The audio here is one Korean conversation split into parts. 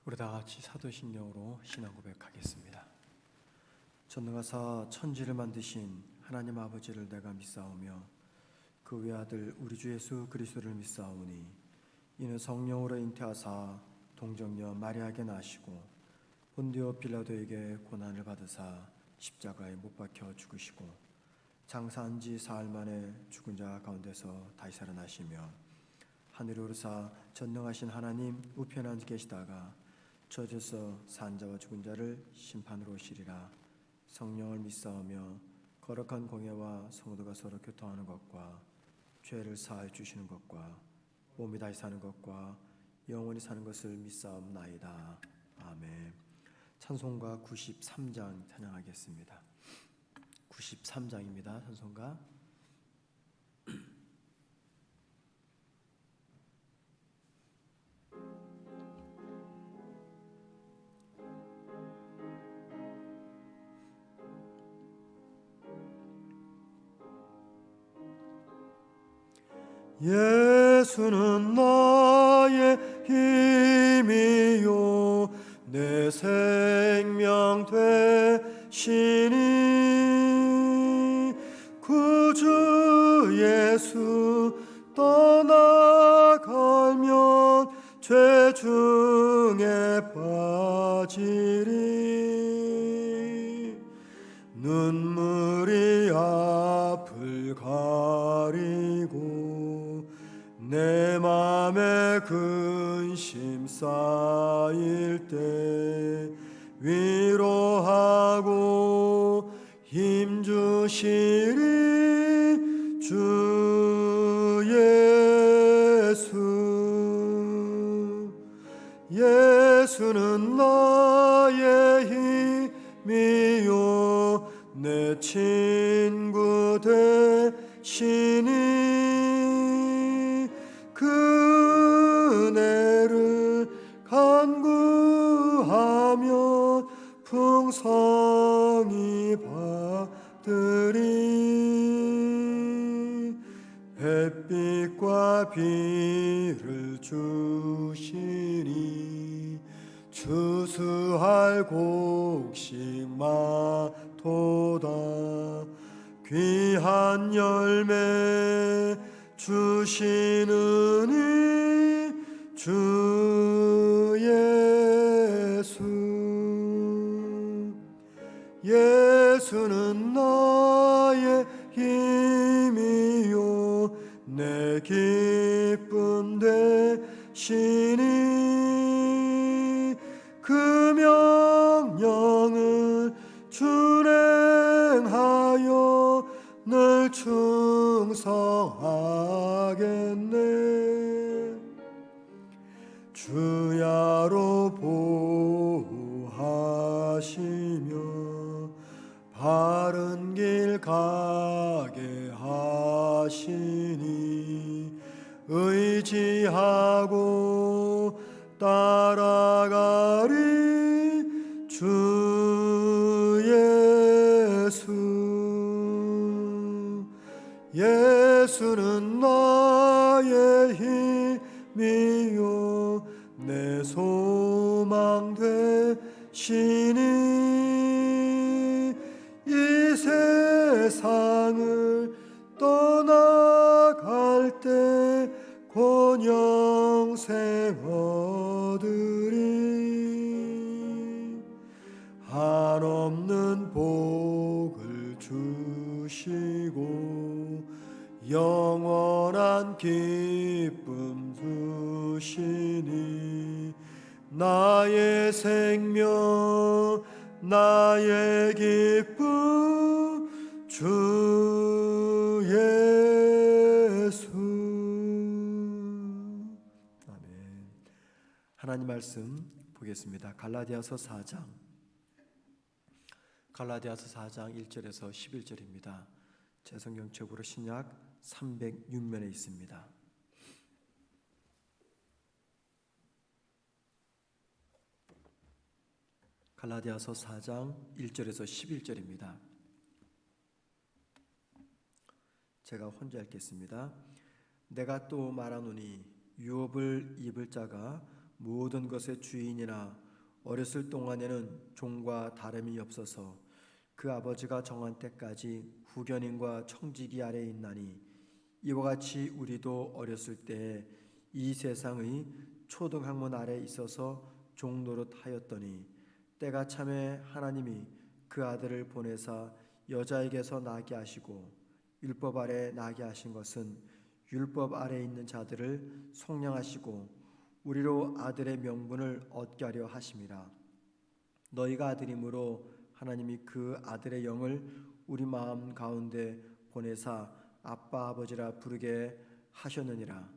우리 다 같이 사도신경으로 신앙 고백하겠습니다. 전능하사 천지를 만드신 하나님 아버지를 내가 믿사오며 그 외아들 우리 주 예수 그리스도를 믿사오니 이는 성령으로 잉태하사 동정녀 마리아에게 나시고 본디오 빌라도에게 고난을 받으사 십자가에 못 박혀 죽으시고 장사한 지 사흘 만에 죽은 자 가운데서 다시 살아나시며 하늘에 오르사 전능하신 하나님 우편에 앉아 계시다가 저주서 산 자와 죽은 자를 심판으로 오시리라. 성령을 믿사오며 거룩한 공예와 성도가 서로 교통하는 것과 죄를 사하여 주시는 것과 몸이 다시 사는 것과 영원히 사는 것을 믿사옵나이다. 아멘. 찬송가 93장 찬양하겠습니다. 93장입니다. 찬송가 예수는 나의 힘이요 내 생명 되시니 구주 예수 떠나가면 죄 중에 빠지리 눈물이 앞을 가리고 내 맘에 근심 쌓일 때 위로하고 힘주시리 주 예수. 예수는 나의 힘이요 내 친구 되시니 그네를 간구하면 풍성히 받으리 햇빛과 비를 주시니 추수할 곡식마도다 귀한 열매 주시느니 주 예수. 예수는 나의 힘이요 내 기쁨 되시니 그 명령을 준행하여 늘 충성하겠네. 주야로 보호하시며 바른 길 가게 하시니 의지하고 따라가리 주 예수. 예수는 나의 힘이요 내 소망 되시니 이 세상을 떠나갈 때 곧 영생 얻으리 한없는 복을 주시고 영원한 기쁨 주시니 나의 생명 나의 기쁨 주 예수. 아멘. 하나님 말씀 보겠습니다. 갈라디아서 4장 1절에서 11절입니다. 제 성경책으로 신약 306면에 있습니다. 갈라디아서 4장 1절에서 11절입니다. 제가 혼자 읽겠습니다. 내가 또 말하노니 유업을 입을 자가 모든 것의 주인이나 어렸을 동안에는 종과 다름이 없어서 그 아버지가 정한 때까지 후견인과 청지기 아래에 있나니 이와 같이 우리도 어렸을 때에 이 세상의 초등학문 아래에 있어서 종노릇하였더니 때가 참에 하나님이 그 아들을 보내사 여자에게서 나게 하시고 율법 아래 나게 하신 것은 율법 아래에 있는 자들을 속량하시고 우리로 아들의 명분을 얻게 하려 하심이라. 너희가 아들이므로 하나님이 그 아들의 영을 우리 마음 가운데 보내사 아빠 아버지라 부르게 하셨느니라.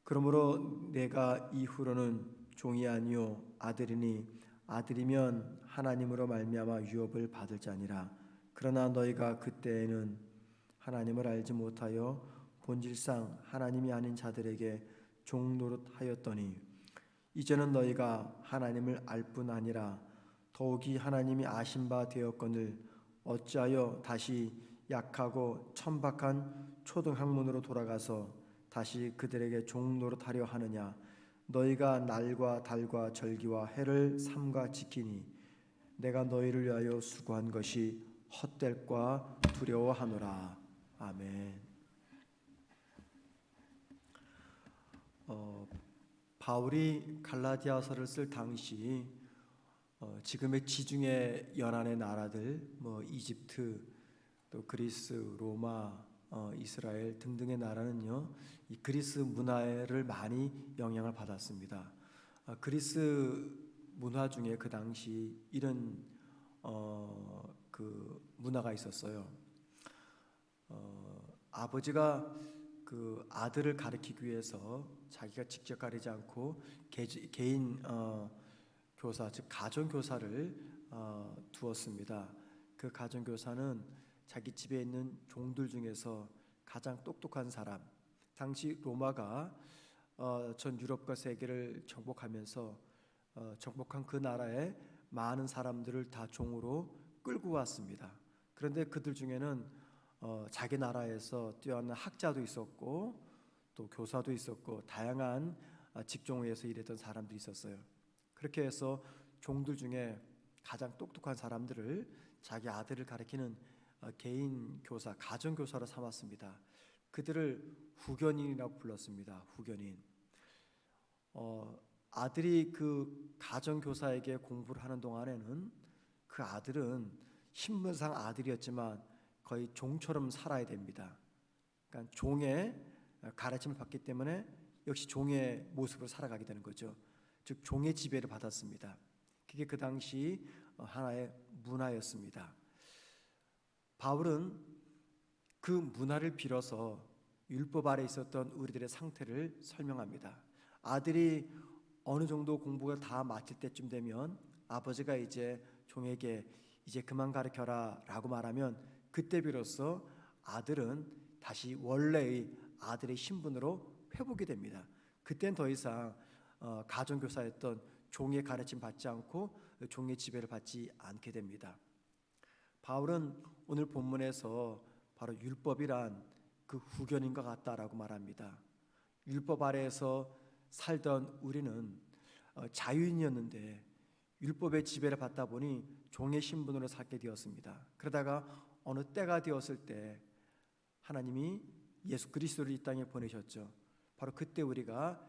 그러므로 내가 이후로는 종이 아니요 아들이니 아들이면 하나님으로 말미암아 유업을 받을 자니라. 그러나 너희가 그때에는 하나님을 알지 못하여 본질상 하나님이 아닌 자들에게 종노릇하였더니 이제는 너희가 하나님을 알 뿐 아니라 더욱이 하나님이 아신 바 되었거늘 어찌하여 다시 약하고 천박한 초등학문으로 돌아가서 다시 그들에게 종노릇하려 하느냐. 너희가 날과 달과 절기와 해를 삼가 지키니 내가 너희를 위하여 수고한 것이 헛될까 두려워하노라. 아멘. 바울이 갈라디아서를 쓸 당시 지금의 지중해 연안의 나라들, 이집트, 또 그리스, 로마, 이스라엘 등등의 나라는요, 이 그리스 문화를 많이 영향을 받았습니다. 그리스 문화 중에 그 당시 이런 그 문화가 있었어요. 아버지가 그 아들을 가르치기 위해서 자기가 직접 가르치지 않고 개인 교사, 즉 가정 교사를 두었습니다. 그 가정 교사는 자기 집에 있는 종들 중에서 가장 똑똑한 사람. 당시 로마가 전 유럽과 세계를 정복하면서 정복한 그 나라의 많은 사람들을 다 종으로 끌고 왔습니다. 그런데 그들 중에는 자기 나라에서 뛰어난 학자도 있었고 또 교사도 있었고 다양한 직종에서 일했던 사람들이 있었어요. 그렇게 해서 종들 중에 가장 똑똑한 사람들을 자기 아들을 가르치는 개인 교사, 가정 교사로 삼았습니다. 그들을 후견인이라고 불렀습니다. 후견인. 아들이 그 가정 교사에게 공부를 하는 동안에는 그 아들은 신분상 아들이었지만 거의 종처럼 살아야 됩니다. 그러니까 종의 가르침을 받기 때문에 역시 종의 모습으로 살아가게 되는 거죠. 즉 종의 지배를 받았습니다. 그게 그 당시 하나의 문화였습니다. 바울은 그 문화를 빌어서 율법 아래 있었던 우리들의 상태를 설명합니다. 아들이 어느 정도 공부가 다 마칠 때쯤 되면 아버지가 이제 종에게 이제 그만 가르쳐라 라고 말하면 그때 비로소 아들은 다시 원래의 아들의 신분으로 회복이 됩니다. 그땐 더 이상 가정교사였던 종의 가르침 받지 않고 종의 지배를 받지 않게 됩니다. 바울은 오늘 본문에서 바로 율법이란 그 후견인과 같다라고 말합니다. 율법 아래에서 살던 우리는 자유인이었는데 율법의 지배를 받다 보니 종의 신분으로 살게 되었습니다. 그러다가 어느 때가 되었을 때 하나님이 예수 그리스도를 이 땅에 보내셨죠. 바로 그때 우리가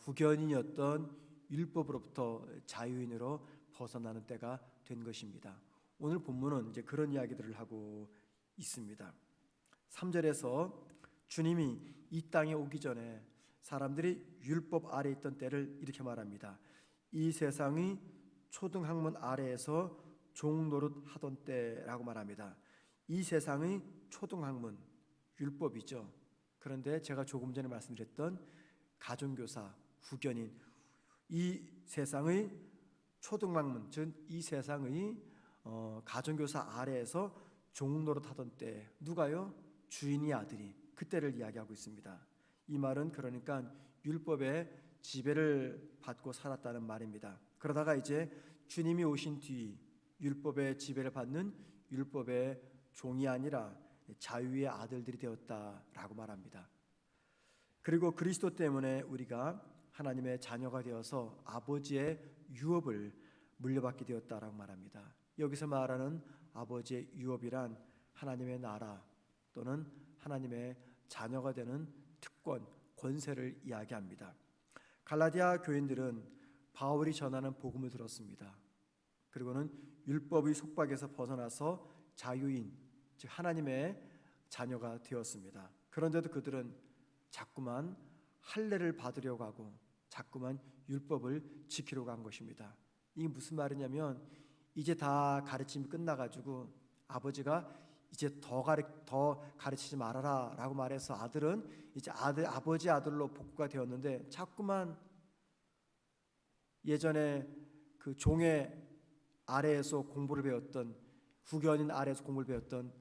후견인이었던 율법으로부터 자유인으로 벗어나는 때가 된 것입니다. 오늘 본문은 이제 그런 이야기들을 하고 있습니다. 3절에서 주님이 이 땅에 오기 전에 사람들이 율법 아래 있던 때를 이렇게 말합니다. 이 세상이 초등학문 아래에서 종노릇 하던 때라고 말합니다. 이 세상의 초등학문, 율법이죠. 그런데 제가 조금 전에 말씀드렸던 가정교사, 후견인, 이 세상의 초등학문, 즉 이 세상의 가정교사 아래에서 종노릇 하던 때, 누가요? 주인이 아들이, 그때를 이야기하고 있습니다. 이 말은 그러니까 율법의 지배를 받고 살았다는 말입니다. 그러다가 이제 주님이 오신 뒤 율법의 지배를 받는 율법의 종이 아니라 자유의 아들들이 되었다라고 말합니다. 그리고 그리스도 때문에 우리가 하나님의 자녀가 되어서 아버지의 유업을 물려받게 되었다라고 말합니다. 여기서 말하는 아버지의 유업이란 하나님의 나라 또는 하나님의 자녀가 되는 특권, 권세를 이야기합니다. 갈라디아 교인들은 바울이 전하는 복음을 들었습니다. 그리고는 율법의 속박에서 벗어나서 자유인, 즉 하나님의 자녀가 되었습니다. 그런데도 그들은 자꾸만 할례를 받으려고 하고 자꾸만 율법을 지키려고 한 것입니다. 이게 무슨 말이냐면 이제 다 가르침이 끝나가지고 아버지가 이제 더 가르치지 말아라 라고 말해서 아들은 이제 아버지 아들로 복구가 되었는데 자꾸만 예전에 그 종의 아래에서 공부를 배웠던 후견인 아래에서 공부를 배웠던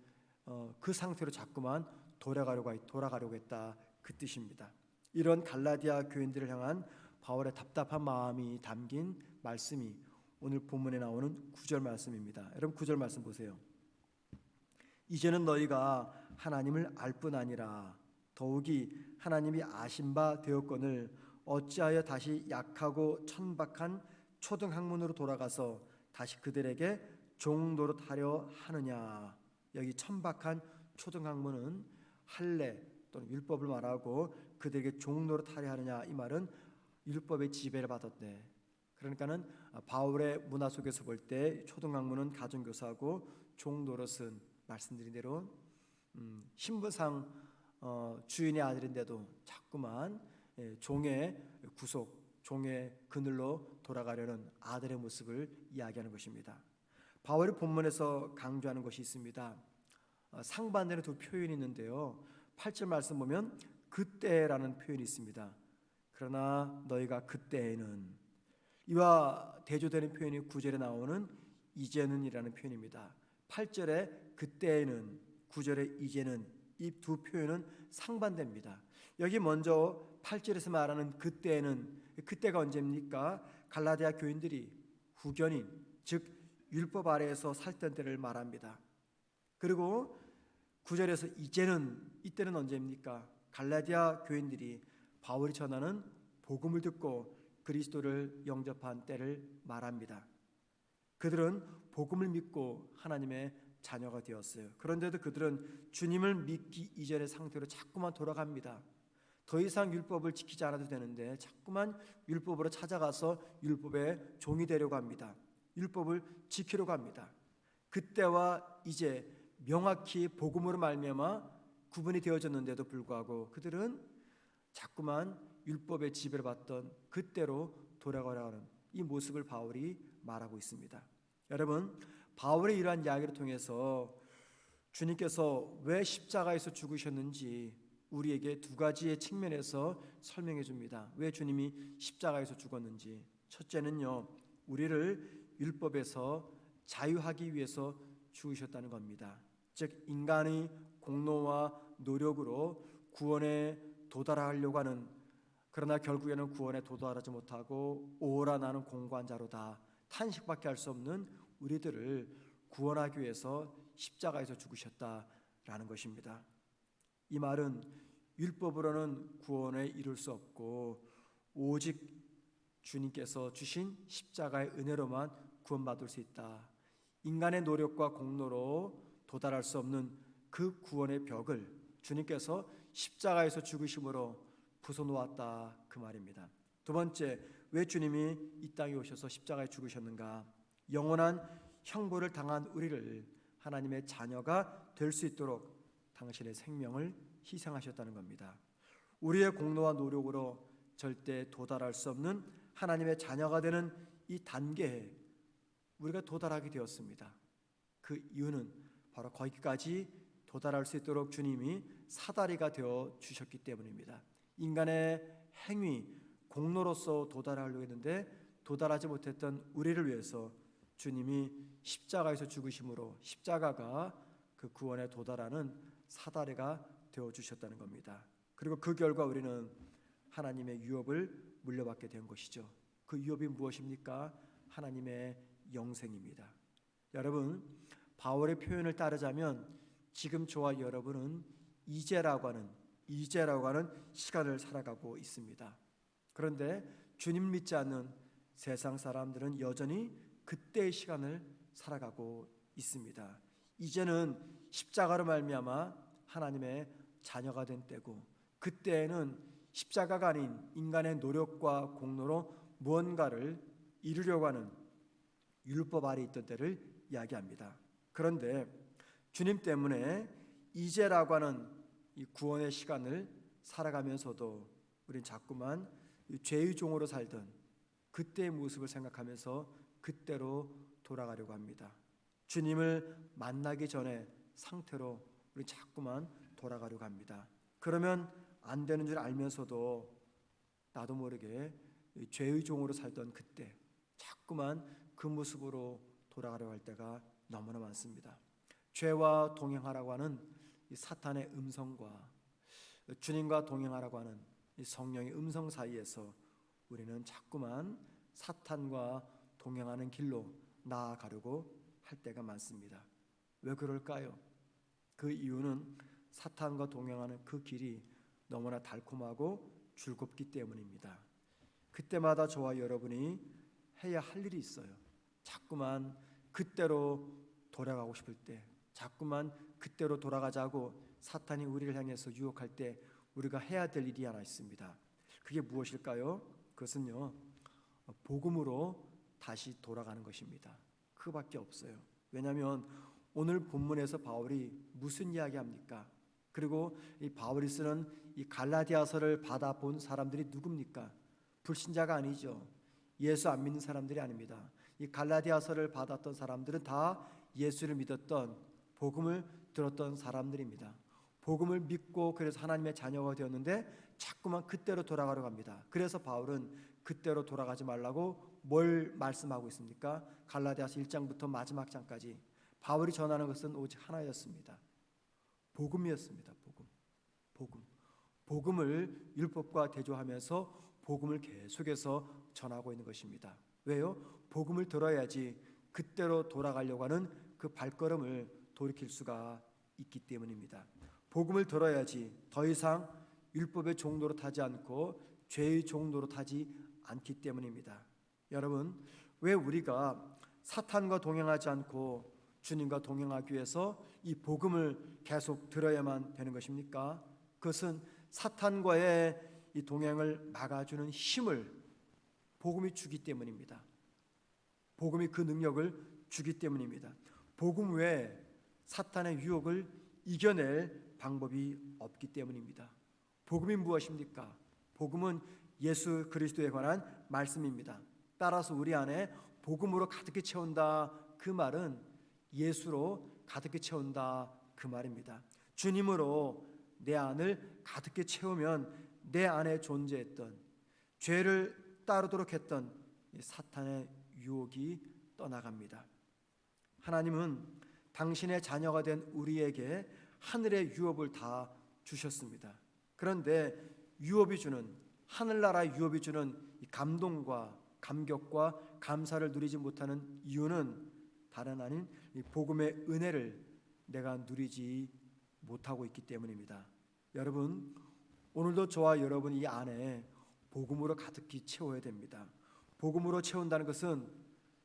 그 상태로 자꾸만 돌아가려고 했다 그 뜻입니다. 이런 갈라디아 교인들을 향한 바울의 답답한 마음이 담긴 말씀이 오늘 본문에 나오는 9절 말씀입니다. 여러분 9절 말씀 보세요. 이제는 너희가 하나님을 알 뿐 아니라 더욱이 하나님이 아신 바 되었거늘 어찌하여 다시 약하고 천박한 초등학문으로 돌아가서 다시 그들에게 종 노릇하려 하느냐. 여기 천박한 초등학문은 할례 또는 율법을 말하고 그들에게 종 노릇하려 하느냐, 이 말은 율법의 지배를 받았대. 그러니까는 바울의 문화 속에서 볼 때 초등학문은 가정교사고 종 노릇은 말씀드린 대로 신분상 주인의 아들인데도 자꾸만 종의 구속, 종의 그늘로 돌아가려는 아들의 모습을 이야기하는 것입니다. 바울이 본문에서 강조하는 것이 있습니다. 상반되는 두 표현이 있는데요. 8절 말씀 보면 그때라는 표현이 있습니다. 그러나 너희가 그때에는, 이와 대조되는 표현이 9절에 나오는 이제는이라는 표현입니다. 8절에 그때에는, 9절에 이제는, 이 두 표현은 상반됩니다. 여기 먼저 8절에서 말하는 그때에는, 그때가 언제입니까? 갈라디아 교인들이 후견인, 즉 율법 아래에서 살던 때를 말합니다. 그리고 9절에서 이제는, 이때는 언제입니까? 갈라디아 교인들이 바울이 전하는 복음을 듣고 그리스도를 영접한 때를 말합니다. 그들은 복음을 믿고 하나님의 자녀가 되었어요. 그런데도 그들은 주님을 믿기 이전의 상태로 자꾸만 돌아갑니다. 더 이상 율법을 지키지 않아도 되는데 자꾸만 율법으로 찾아가서 율법의 종이 되려고 합니다. 율법을 지키려고 합니다. 그때와 이제 명확히 복음으로 말미암아 구분이 되어졌는데도 불구하고 그들은 자꾸만 율법의 지배를 받던 그때로 돌아가려고 하는 이 모습을 바울이 말하고 있습니다. 여러분, 바울의 이러한 이야기를 통해서 주님께서 왜 십자가에서 죽으셨는지 우리에게 두 가지의 측면에서 설명해 줍니다. 왜 주님이 십자가에서 죽었는지. 첫째는요, 우리를 율법에서 자유하기 위해서 죽으셨다는 겁니다. 즉 인간의 공로와 노력으로 구원에 도달하려고 하는, 그러나 결국에는 구원에 도달하지 못하고 오라 나는 공고한 자로다 탄식밖에 할 수 없는 우리들을 구원하기 위해서 십자가에서 죽으셨다라는 것입니다. 이 말은 율법으로는 구원에 이룰 수 없고 오직 주님께서 주신 십자가의 은혜로만 구원받을 수 있다. 인간의 노력과 공로로 도달할 수 없는 그 구원의 벽을 주님께서 십자가에서 죽으심으로 부숴놓았다, 그 말입니다. 두 번째, 왜 주님이 이 땅에 오셔서 십자가에 죽으셨는가? 영원한 형벌을 당한 우리를 하나님의 자녀가 될 수 있도록 당신의 생명을 희생하셨다는 겁니다. 우리의 공로와 노력으로 절대 도달할 수 없는 하나님의 자녀가 되는 이 단계에 우리가 도달하게 되었습니다. 그 이유는 바로 거기까지 도달할 수 있도록 주님이 사다리가 되어 주셨기 때문입니다. 인간의 행위, 공로로서 도달하려고 했는데 도달하지 못했던 우리를 위해서 주님이 십자가에서 죽으심으로 십자가가 그 구원에 도달하는 사다리가 되어 주셨다는 겁니다. 그리고 그 결과 우리는 하나님의 유업을 물려받게 된 것이죠. 그 유업이 무엇입니까? 하나님의 영생입니다. 여러분, 바울의 표현을 따르자면 지금 저와 여러분은 이제라고 하는 시간을 살아가고 있습니다. 그런데 주님 믿지 않는 세상 사람들은 여전히 그때의 시간을 살아가고 있습니다. 이제는 십자가로 말미암아 하나님의 자녀가 된 때고, 그때에는 십자가가 아닌 인간의 노력과 공로로 무언가를 이루려고 하는 율법 아래 있던 때를 이야기합니다. 그런데 주님 때문에 이제라고 하는 이 구원의 시간을 살아가면서도 우린 자꾸만 죄의 종으로 살던 그때의 모습을 생각하면서 그때로 돌아가려고 합니다. 주님을 만나기 전에 상태로 우리 자꾸만 돌아가려고 합니다. 그러면 안 되는 줄 알면서도 나도 모르게 죄의 종으로 살던 그때 자꾸만 그 모습으로 돌아가려고 할 때가 너무나 많습니다. 죄와 동행하라고 하는 이 사탄의 음성과 주님과 동행하라고 하는 이 성령의 음성 사이에서 우리는 자꾸만 사탄과 동행하는 길로 나아가려고 할 때가 많습니다. 왜 그럴까요? 그 이유는 사탄과 동행하는 그 길이 너무나 달콤하고 즐겁기 때문입니다. 그때마다 저와 여러분이 해야 할 일이 있어요. 자꾸만 그때로 돌아가고 싶을 때, 자꾸만 그때로 돌아가자고 사탄이 우리를 향해서 유혹할 때 우리가 해야 될 일이 하나 있습니다. 그게 무엇일까요? 그것은요, 복음으로 다시 돌아가는 것입니다. 그밖에 없어요. 왜냐하면 오늘 본문에서 바울이 무슨 이야기합니까? 그리고 이 바울이 쓰는 이 갈라디아서를 받아본 사람들이 누굽니까? 불신자가 아니죠. 예수 안 믿는 사람들이 아닙니다. 이 갈라디아서를 받았던 사람들은 다 예수를 믿었던, 복음을 들었던 사람들입니다. 복음을 믿고 그래서 하나님의 자녀가 되었는데 자꾸만 그때로 돌아가려고 합니다. 그래서 바울은 그때로 돌아가지 말라고 뭘 말씀하고 있습니까? 갈라디아서 1장부터 마지막 장까지 바울이 전하는 것은 오직 하나였습니다. 복음이었습니다. 복음을 율법과 대조하면서 복음을 계속해서 전하고 있는 것입니다. 왜요? 복음을 들어야지 그때로 돌아가려고 하는 그 발걸음을 돌이킬 수가 있기 때문입니다. 복음을 들어야지 더 이상 율법의 종로로 타지 않고 죄의 종로로 타지 않기 때문입니다. 여러분, 왜 우리가 사탄과 동행하지 않고 주님과 동행하기 위해서 이 복음을 계속 들어야만 되는 것입니까? 그것은 사탄과의 이 동행을 막아주는 힘을 복음이 주기 때문입니다. 복음이 그 능력을 주기 때문입니다. 복음 외에 사탄의 유혹을 이겨낼 방법이 없기 때문입니다. 복음이 무엇입니까? 복음은 예수 그리스도에 관한 말씀입니다. 따라서 우리 안에 복음으로 가득히 채운다, 그 말은 예수로 가득히 채운다, 그 말입니다. 주님으로 내 안을 가득히 채우면 내 안에 존재했던 죄를 따르도록 했던 사탄의 유혹이 떠나갑니다. 하나님은 당신의 자녀가 된 우리에게 하늘의 유업을 다 주셨습니다. 그런데 유업이 주는, 하늘나라 유업이 주는 감동과 감격과 감사를 누리지 못하는 이유는 다른 아닌 이 복음의 은혜를 내가 누리지 못하고 있기 때문입니다. 여러분, 오늘도 저와 여러분 이 안에 복음으로 가득히 채워야 됩니다. 복음으로 채운다는 것은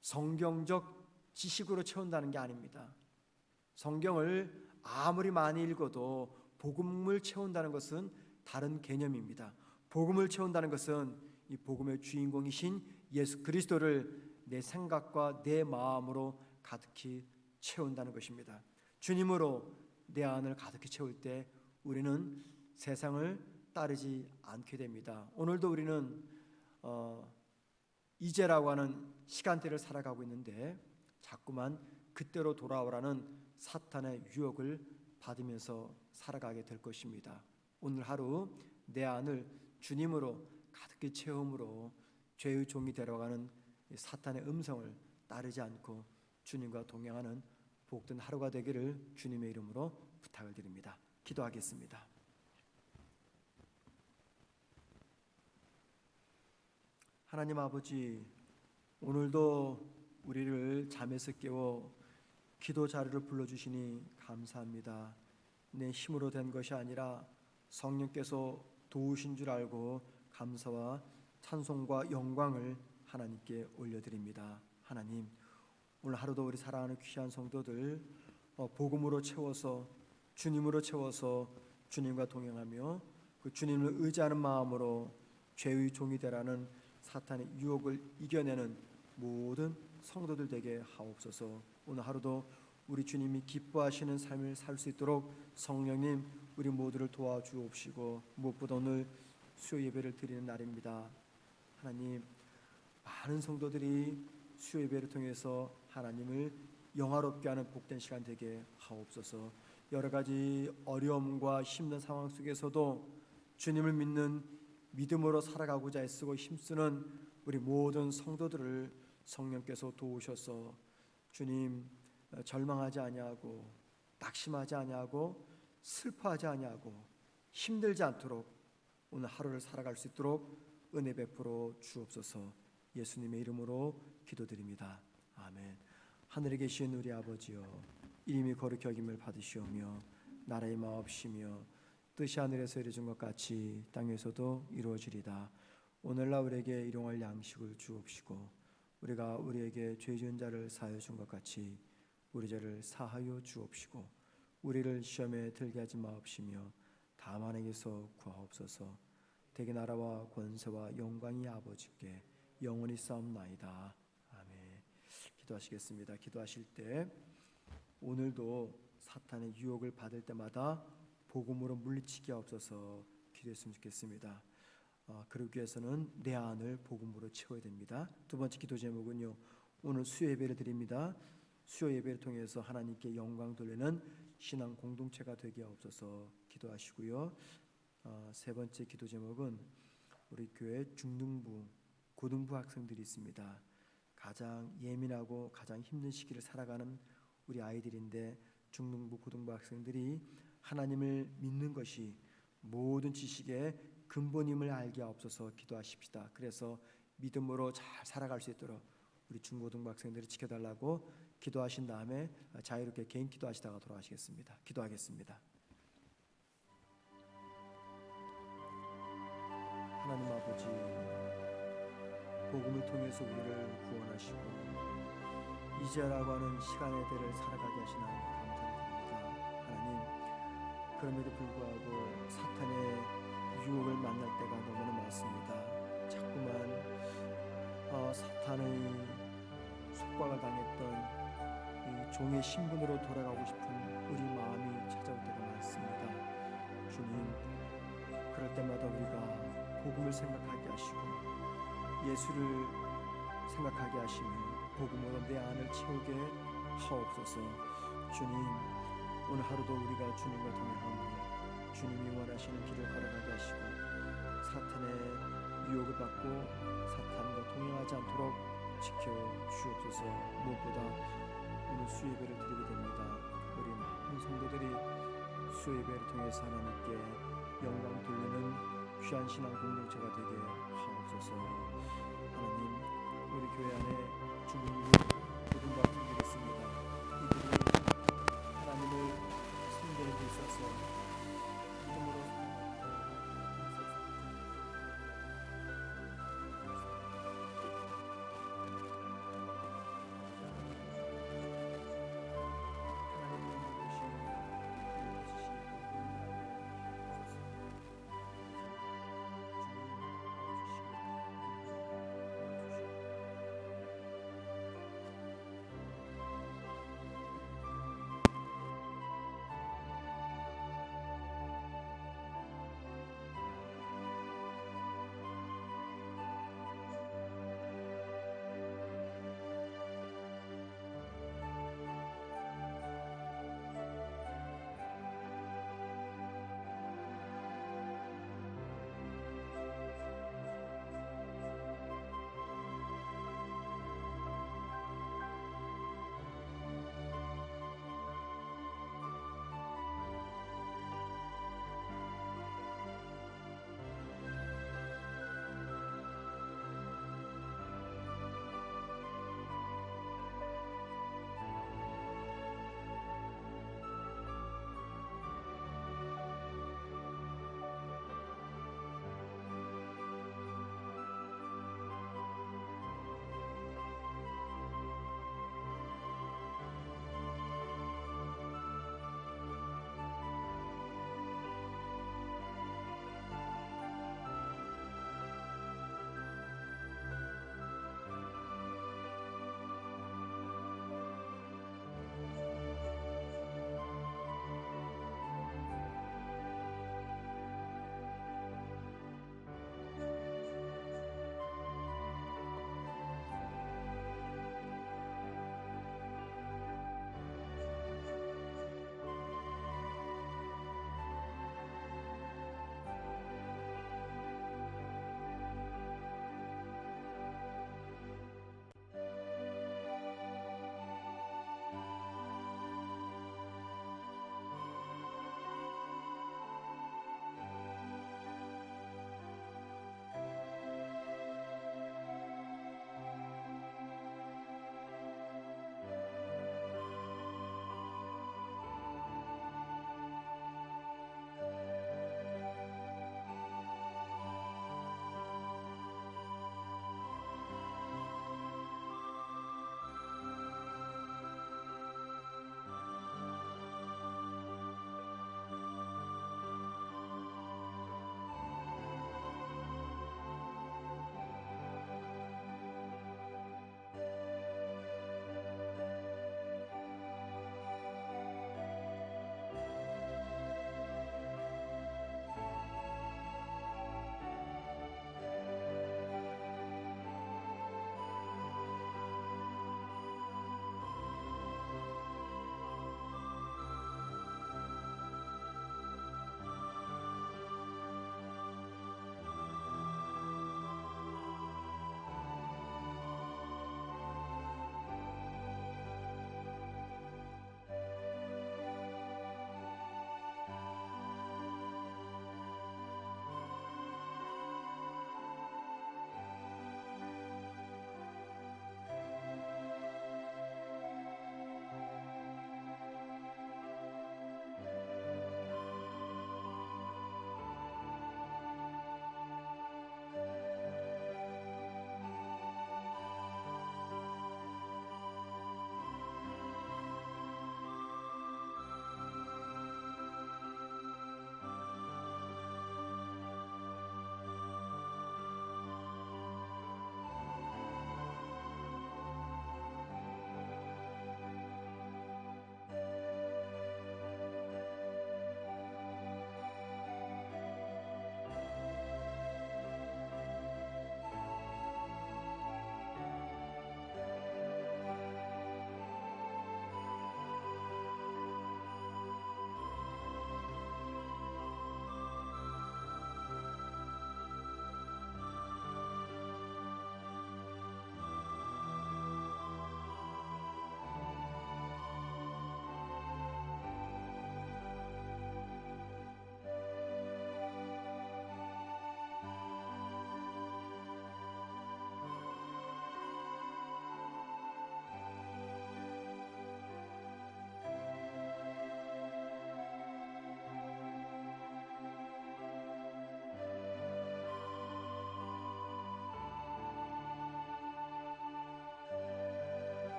성경적 지식으로 채운다는 게 아닙니다. 성경을 아무리 많이 읽어도 복음을 채운다는 것은 다른 개념입니다. 복음을 채운다는 것은 이 복음의 주인공이신 예수 그리스도를 내 생각과 내 마음으로 가득히 채운다는 것입니다. 주님으로 내 안을 가득히 채울 때 우리는 세상을 따르지 않게 됩니다. 오늘도 우리는 이제라고 하는 시간대를 살아가고 있는데 자꾸만 그때로 돌아오라는 사탄의 유혹을 받으면서 살아가게 될 것입니다. 오늘 하루 내 안을 주님으로 가득히 채움으로 죄의 종이 되어가는 사탄의 음성을 따르지 않고 주님과 동행하는 복된 하루가 되기를 주님의 이름으로 부탁을 드립니다. 기도하겠습니다. 하나님 아버지, 오늘도 우리를 잠에서 깨워 기도 자리를 불러주시니 감사합니다. 내 힘으로 된 것이 아니라 성령께서 도우신 줄 알고 감사와 찬송과 영광을 하나님께 올려드립니다. 하나님, 오늘 하루도 우리 사랑하는 귀한 성도들 복음으로 채워서 주님으로 채워서 주님과 동행하며 그 주님을 의지하는 마음으로 죄의 종이 되라는 사탄의 유혹을 이겨내는 모든 성도들 되게 하옵소서. 오늘 하루도 우리 주님이 기뻐하시는 삶을 살 수 있도록 성령님 우리 모두를 도와주옵시고, 무엇보다 오늘 수요 예배를 드리는 날입니다. 하나님, 많은 성도들이 수요 예배를 통해서 하나님을 영화롭게 하는 복된 시간 되게 하옵소서. 여러 가지 어려움과 힘든 상황 속에서도 주님을 믿는 믿음으로 살아가고자 애쓰고 힘쓰는 우리 모든 성도들을 성령께서 도우셔서 주님 절망하지 아니하고 낙심하지 아니하고 슬퍼하지 아니하고 힘들지 않도록 오늘 하루를 살아갈 수 있도록 은혜 베풀어 주옵소서. 예수님의 이름으로 기도드립니다. 아멘. 하늘에 계신 우리 아버지여, 이름이 거룩히 여김을 받으시오며 나라의 마옵시며 뜻이 하늘에서 이루어진 것 같이 땅에서도 이루어지리다. 오늘날 우리에게 일용할 양식을 주옵시고, 우리가 우리에게 죄 지은 자를 사하여 준 것 같이 우리 죄를 사하여 주옵시고, 우리를 시험에 들게 하지 마옵시며 다만 에게서 구하옵소서. 대개 나라와 권세와 영광이 아버지께 영원히 싸움나이다. 아멘. 기도하시겠습니다. 기도하실 때 오늘도 사탄의 유혹을 받을 때마다 복음으로 물리치게 없어서 기도했으면 좋겠습니다. 그러기 위해서는 내 안을 복음으로 채워야 됩니다. 두 번째 기도 제목은요, 오늘 수요 예배를 드립니다. 수요 예배를 통해서 하나님께 영광 돌리는 신앙 공동체가 되게 없어서 기도하시고요. 세 번째 기도 제목은 우리 교회 중등부, 고등부 학생들이 있습니다. 가장 예민하고 가장 힘든 시기를 살아가는 우리 아이들인데, 중등부, 고등부 학생들이 하나님을 믿는 것이 모든 지식의 근본임을 알게 없어서 기도하십시다. 그래서 믿음으로 잘 살아갈 수 있도록 우리 중고등부 학생들을 지켜달라고 기도하신 다음에 자유롭게 개인 기도하시다가 돌아가시겠습니다. 기도하겠습니다. 하나님 아버지, 복음을 통해서 우리를 구원하시고 이제라고 하는 시간의 대를 살아가게 하신 하나님 감사드립니다. 하나님, 그럼에도 불구하고 사탄의 유혹을 만날 때가 너무나 많습니다. 자꾸만 사탄의 속박을 당했던 이 종의 신분으로 돌아가고 싶은 우리 마음이 찾아올 때가 많습니다. 주님, 그럴 때마다 우리가 복음을 생각하게 하시고 예수를 생각하게 하시며 복음으로 내 안을 채우게 하옵소서. 주님, 오늘 하루도 우리가 주님과 동행하며 주님이 원하시는 길을 걸어가게 하시고 사탄의 유혹을 받고 사탄과 동행하지 않도록 지켜주옵소서. 무엇보다 오늘 수예배를 드리게 됩니다. 우리 많은 성도들이 수예배를 통해서 하나님께 영광 돌리는 귀한 신앙 공동체가 되게 하옵소서.